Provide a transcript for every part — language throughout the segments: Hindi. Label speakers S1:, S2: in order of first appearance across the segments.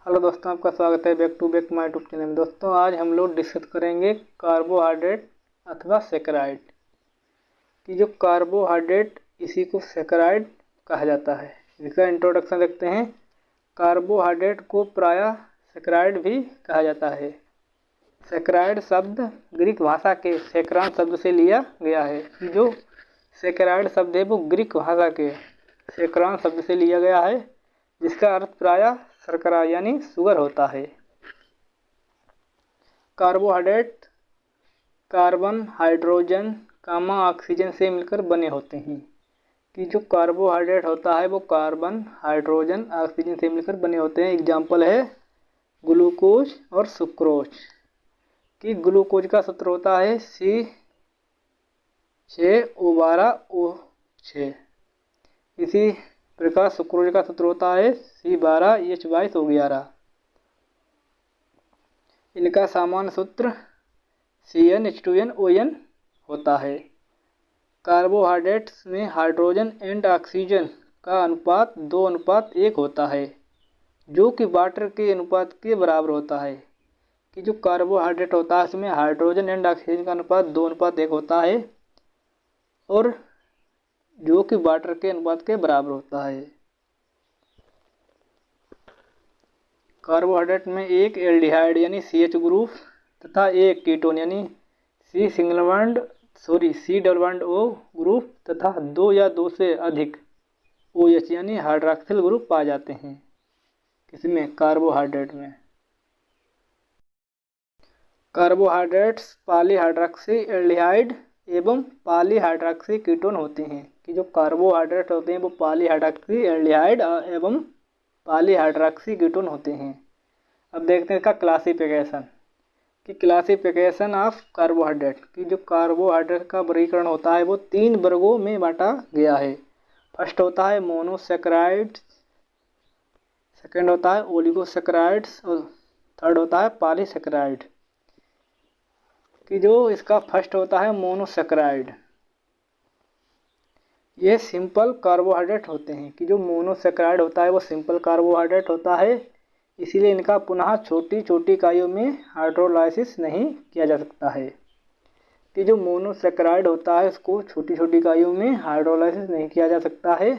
S1: हेलो दोस्तों, आपका स्वागत है back to back my YouTube channel में। दोस्तों आज हम लोग डिस्कस करेंगे कार्बोहाइड्रेट अथवा सैकराइड कि जो कार्बोहाइड्रेट इसी को सैकराइड कहा जाता है। इसका इंट्रोडक्शन देखते हैं। कार्बोहाइड्रेट को प्रायः सैकराइड भी कहा जाता है। सैकराइड शब्द ग्रीक भाषा के सैकरान शब्द से लिया गया है। जो सैकराइड शब्द है वो ग्रीक भाषा के सैकरान शब्द से लिया गया है, जिसका अर्थ प्रायः शर्करा यानी शुगर होता है। Carbohydrate carbon, hydrogen, gamma, oxygen से मिलकर बने होते हैं। कि जो कार्बोहाइड्रेट होता है वो कार्बन, हाइड्रोजन, ऑक्सीजन से मिलकर बने होते हैं। एग्जाम्पल है ग्लूकोज और सुक्रोज। कि ग्लूकोज का सूत्र होता है C6O12O6। इसी प्रकार सुक्रोज का सूत्र होता है C12H22O11। इनका सामान्य सूत्र CnH2nOn होता है। कार्बोहाइड्रेट्स में हाइड्रोजन एंड ऑक्सीजन का अनुपात 2:1 होता है, जो कि वाटर के अनुपात के बराबर होता है। कि जो कार्बोहाइड्रेट होता है उसमें हाइड्रोजन एंड ऑक्सीजन का अनुपात 2:1 होता है, और जो कि वाटर के अनुपात के बराबर होता है। कार्बोहाइड्रेट में एक एल्डिहाइड यानी CH ग्रुप तथा एक कीटोन यानी C double bond O group तथा 2 या 2 से अधिक OH यानी हाइड्रॉक्सिल ग्रुप पाए जाते हैं। किसमें? कार्बोहाइड्रेट में। कार्बोहाइड्रेट्स पॉलीहाइड्रॉक्सी एल्डिहाइड एवं पॉलीहाइड्रॉक्सी कीटोन होते हैं। कि जो कार्बोहाइड्रेट होते हैं वो पॉलीहाइड्रॉक्सी एल्डिहाइड एवं पॉलीहाइड्रॉक्सी कीटोन होते हैं। अब देखते हैं इसका क्लासिफिकेशन। कि क्लासिफिकेशन ऑफ कार्बोहाइड्रेट। कि जो कार्बोहाइड्रेट का वर्गीकरण होता है वो 3 वर्गों में बांटा गया है। फर्स्ट होता है मोनोसैकराइड्स, सेकंड होता है ओलिगोसैकराइड्स और थर्ड होता है पॉलीसैकराइड। कि जो इसका फर्स्ट होता है मोनोसैकराइड, ये सिंपल कार्बोहाइड्रेट होते हैं। कि जो मोनोसैकराइड होता है वो सिंपल कार्बोहाइड्रेट होता है, इसीलिए इनका पुनः छोटी छोटी इकाइयों में हाइड्रोलाइसिस नहीं किया जा सकता है। कि जो मोनोसैकराइड होता है उसको छोटी छोटी इकाइयों में हाइड्रोलाइसिस नहीं किया जा सकता है।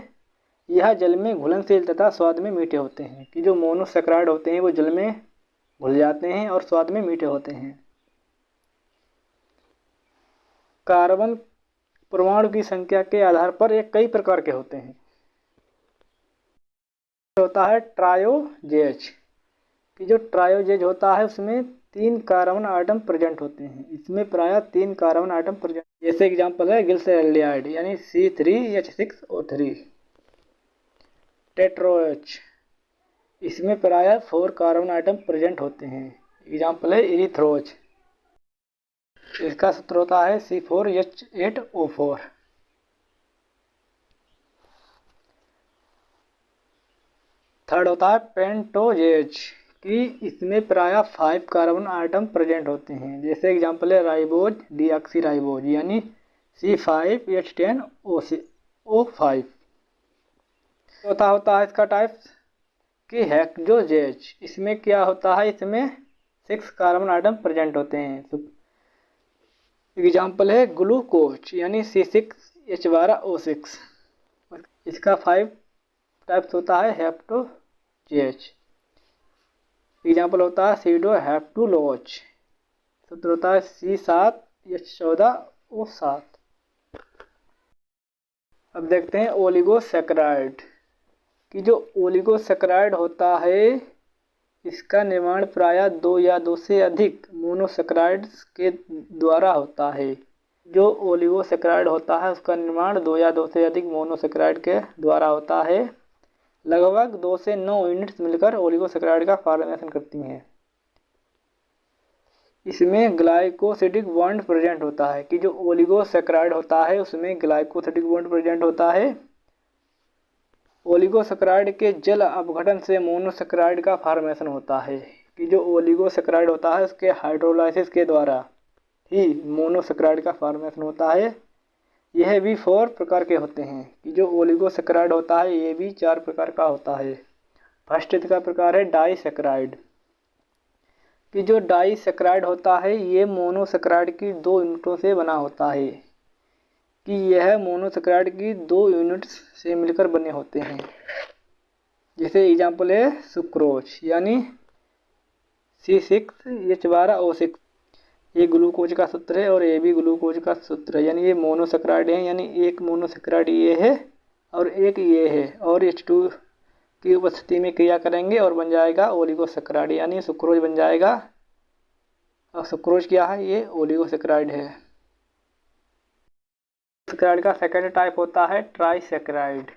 S1: यह जल में घुलनशील तथा स्वाद में मीठे होते हैं। कि जो मोनोसैकराइड होते हैं वो जल में घुल जाते हैं और स्वाद में मीठे होते हैं। कार्बन परमाणु की संख्या के आधार पर ये कई प्रकार के होते हैं। होता है ट्रायोजेज। कि जो ट्रायोजेज होता है उसमें 3 कार्बन आइटम प्रेजेंट होते हैं। इसमें प्रायः 3 कार्बन आइटम प्रेजेंट, जैसे एग्जांपल है गिल्सरल्डिहाइड यानी C3H6O3। टेट्रोएच, इसमें प्रायः 4 कार्बन आइटम प्रेजेंट होते हैं। एग्जांपल है इरिथ्रोज, इसका सूत्र होता है C4H8O4। थर्ड होता है पेंटोजेज। कि इसमें प्रायः 5 कार्बन आइटम प्रेजेंट होते हैं। जैसे एग्जांपल है राइबोज डीऑक्सीराइबोज यानी C5H10O5। चौथा होता है इसका टाइप कि हेक्सोजेज। इसमें क्या होता है, इसमें 6 कार्बन आइटम प्रेजेंट होते हैं। एग्जांपल है ग्लूकोज यानी C6H12O6। इसका 5 टाइप्स होता है हेप्टोजेज। एग्जाम्पल होता है सीडोहेप्टुलोज। सूत्र होता है C7H14O7। अब देखते हैं ओलिगोसैकराइड। कि जो ओलिगोसैकराइड होता है इसका निर्माण प्रायः 2 या 2 से अधिक मोनोसैकराइड्स के द्वारा होता है। जो ओलिगोसैकराइड होता है उसका निर्माण 2 या 2 से अधिक मोनोसैकराइड के द्वारा होता है। लगभग 2 से 9 यूनिट्स मिलकर ओलिगोसैकराइड का फॉर्मेशन करती हैं। इसमें ग्लाइकोसिडिक बॉन्ड प्रेजेंट होता है। कि जो ओलिगोसैकराइड होता है उसमें ग्लाइकोसिडिक बॉन्ड प्रेजेंट होता है। ओलिगोसैकराइड के जल अपघटन से मोनोसैकराइड का फॉर्मेशन होता है। कि जो ओलिगोसैकराइड होता है उसके हाइड्रोलाइसिस के द्वारा ही मोनोसैकराइड का फॉर्मेशन होता है। यह भी 4 प्रकार के होते हैं। कि जो ओलिगोसैकराइड होता है ये भी 4 प्रकार का होता है। फर्स्ट इसका प्रकार है डाइसैकराइड, कि जो डाइसैकराइड होता है ये मोनोसैकराइड की 2 यूनिटों से बना होता है, कि यह मोनोसैकराइड की 2 यूनिट्स से मिलकर बने होते हैं। जैसे एग्जाम्पल है सुक्रोज यानी C6H12O6, ये ग्लूकोज का सूत्र है और ये भी ग्लूकोज का सूत्र है, यानी ये मोनोसैकराइड है, यानी एक मोनोसैकराइड ये है और एक ये है, और H2 की उपस्थिति में क्रिया करेंगे और बन जाएगा ओलिगोसैकराइड, यानी सुक्रोज बन जाएगा। और सुक्रोज क्या है, ये ओलिगोसैकराइड है। सैकराइड का सेकंड टाइप होता है ट्राइसैकराइड,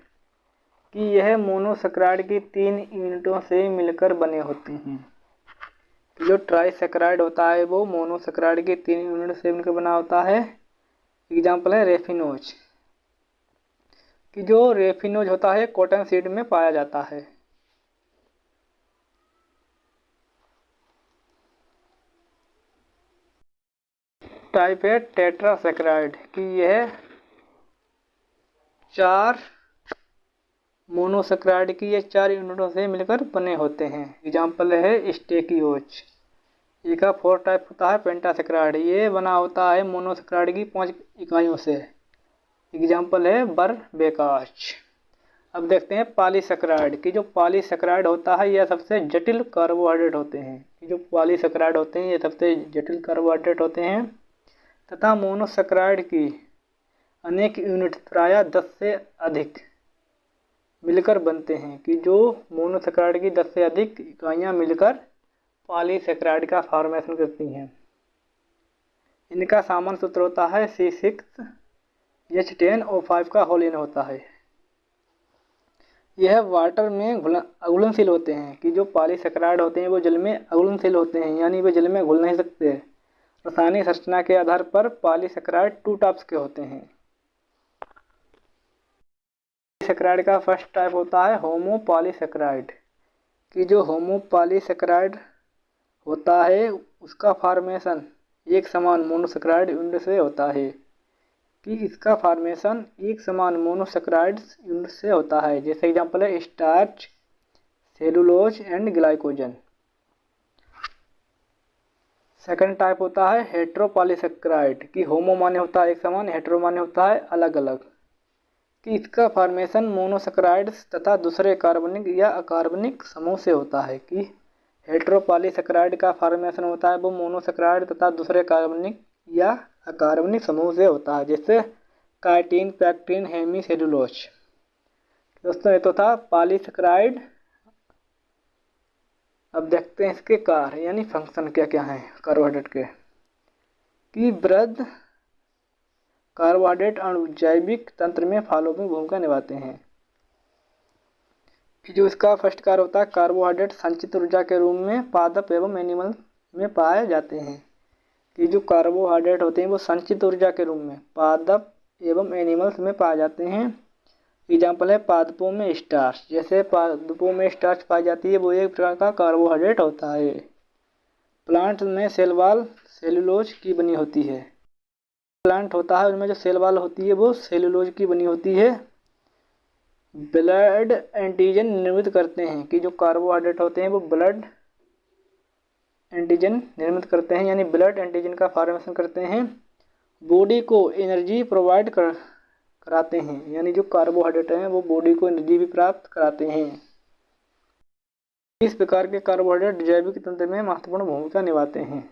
S1: कि यह मोनोसैकराइड की 3 यूनिटों से मिलकर बने होते हैं। जो ट्राइसैकराइड होता है वो मोनोसैकराइड की 3 यूनिट से मिलकर बना होता है। एग्जाम्पल है रेफिनोज, कि जो रेफिनोज होता है कॉटन सीड में पाया जाता है। टाइप है टेट्रासैकराइड, कि यह 4 मोनोसैकराइड की ये 4 यूनिटों से मिलकर बने होते हैं। एग्जाम्पल है स्टेकियोज। इसका 4th टाइप होता है पेंटासैकराइड, ये बना होता है मोनोसैकराइड की 5 इकाइयों से। एग्जाम्पल है बरबेकाच। अब देखते हैं पॉलीसैकराइड, कि जो पॉलीसैकराइड होता है यह सबसे जटिल कार्बोहाइड्रेट होते हैं, कि जो पॉलीसैकराइड होते हैं ये सबसे जटिल कार्बोहाइड्रेट होते हैं, तथा मोनोसैकराइड की अनेक यूनिट प्रायः 10 से अधिक मिलकर बनते हैं, कि जो मोनोसैकराइड की 10 से अधिक इकाइयाँ मिलकर पॉलीसैकराइड का फॉर्मेशन करती हैं। इनका सामान्य सूत्र होता है C6H10O5 का होल इन होता है। यह वाटर में अघुलनशील होते हैं, कि जो पॉलीसैकराइड होते हैं वो जल में अघुलनशील होते हैं, यानी वे जल में घुल नहीं सकते। रासायनिक संरचना के आधार पर पॉलीसैकराइड 2 टाइप्स के होते हैं। पॉलीसैकराइड का फर्स्ट टाइप होता है होमोपॉलीसैकराइड, कि जो होमोपॉलीसैकराइड होता है उसका फॉर्मेशन एक समान मोनोसैकराइड यूनिट से होता है, कि इसका फॉर्मेशन एक समान मोनोसैकराइड यूनिट से होता है। जैसे एग्जांपल है starch, cellulose and glycogen. Second type होता है हेट्रोपॉलीसैकराइड, कि होमो माने होता है एक समान, हेट्रो माने होता है अलग अलग, कि इसका फॉर्मेशन मोनोसैकराइड्स तथा दूसरे कार्बनिक या अकार्बनिक समूह से होता है। कि हेट्रोपॉलीसैकराइड का फॉर्मेशन होता है वो मोनोसैकराइड तथा दूसरे कार्बनिक या अकार्बनिक समूह से होता है, जैसे काइटिन, पैक्टिन, हेमीसेलुलोज। दोस्तों ये तो था पॉलीसैकराइड। अब देखते हैं इसके कार्य यानी फंक्शन क्या क्या हैं कार्बोहाइड्रेट के। कि वृद्ध कार्बोहाइड्रेट अणु जैविक तंत्र में फॉलोइंग भूमिका निभाते हैं, कि जो इसका फर्स्ट कार्य होता है कार्बोहाइड्रेट संचित ऊर्जा के रूप में पादप एवं एनिमल में पाए जाते हैं। कि जो कार्बोहाइड्रेट होते हैं वो संचित ऊर्जा के रूप में पादप एवं एनिमल्स में पाए जाते हैं। एग्जाम्पल है पादपों में स्टार्च, जैसे पादपों में स्टार्च पाई जाती है वो एक प्रकार का कार्बोहाइड्रेट होता है। प्लांट में सेल वॉल सेलुलोज की बनी होती है, प्लांट होता है उनमें जो सेल वॉल होती है वो सेलुलोज की बनी होती है। ब्लड एंटीजन निर्मित करते हैं, कि जो कार्बोहाइड्रेट होते हैं वो ब्लड एंटीजन निर्मित करते हैं, यानी ब्लड एंटीजन का फॉर्मेशन करते हैं। बॉडी को एनर्जी प्रोवाइड कराते हैं, यानी जो कार्बोहाइड्रेट हैं वो बॉडी को एनर्जी भी प्राप्त कराते हैं। इस प्रकार के कार्बोहाइड्रेट जैविक तंत्र में महत्वपूर्ण भूमिका निभाते हैं।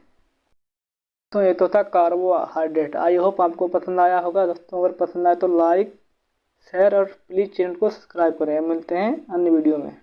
S1: तो ये तो था कार्बोहाइड्रेट। आई होप आपको पसंद आया होगा दोस्तों। अगर पसंद आए तो लाइक, शेयर और प्लीज़ चैनल को सब्सक्राइब करें। मिलते हैं अन्य वीडियो में।